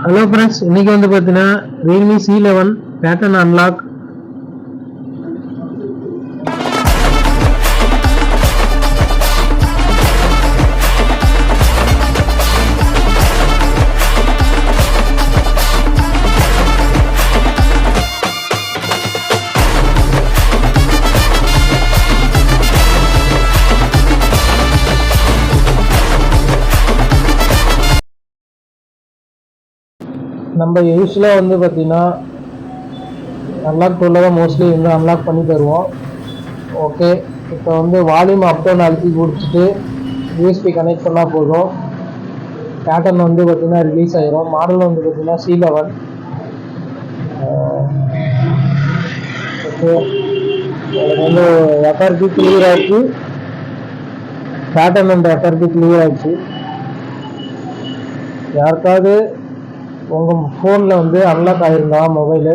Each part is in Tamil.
ஹலோ ஃப்ரெண்ட்ஸ், இன்னைக்கு வந்து பார்த்தீங்கன்னா ரியல்மி C11 பேட்டர்ன் அன்லாக். நம்ம யூஸ்வலாக வந்து பார்த்தீங்கன்னா அன்லாக் டூலில் தான் மோஸ்ட்லி வந்து அன்லாக் பண்ணி தருவோம். ஓகே, இப்போ வந்து வால்யூம் அப் டவுன் அழுத்தி கொடுத்துட்டு யூஎஸ்பி கனெக்ட் பண்ணால் போதும். பேட்டர்ன் வந்து பார்த்தீங்கன்னா ரிலீஸ் ஆகிரும். மாடல் வந்து பார்த்தீங்கன்னா C11. ஓகே, எனக்கு வந்து FRP கிளியர் ஆகிடுச்சு. பேட்டர்ன் வந்து FRP கிளியர் ஆகிடுச்சு. யாருக்காவது உங்கள் ஃபோனில் வந்து அன்லாக் ஆகிருந்தா மொபைலு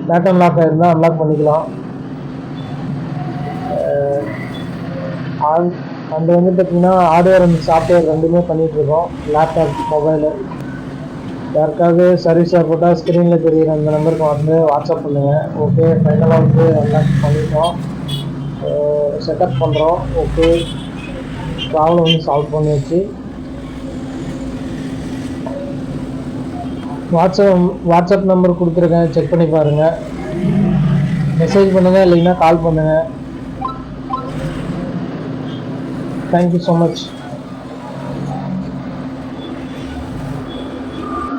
பேட்டர்ன் லாக் ஆகிருந்தால் அன்லாக் பண்ணிக்கலாம். அண்ட் வந்து பார்த்திங்கன்னா ஹார்ட்வேர் அண்ட் சாஃப்ட்வேர் ரெண்டுமே பண்ணிகிட்ருக்கோம். Laptop, mobile. யாருக்காவது சர்வீஸ் போட்டால் ஸ்க்ரீனில் தெரிகிற அந்த நம்பருக்கு வந்து வாட்ஸ்அப் பண்ணுங்கள். ஓகே, ஃபைனலாக வந்து அன்லாக் பண்ணிட்டோம், செட்டப் பண்ணுறோம். ஓகே, ப்ராப்ளம் வந்து சால்வ் பண்ணியாச்சு. வாட்ஸ்அப் நம்பர் கொடுத்துருக்கேன், செக் பண்ணி பாருங்கள். மெசேஜ் பண்ணுங்கள், இல்லைன்னா கால் பண்ணுங்கள். Thank you so much.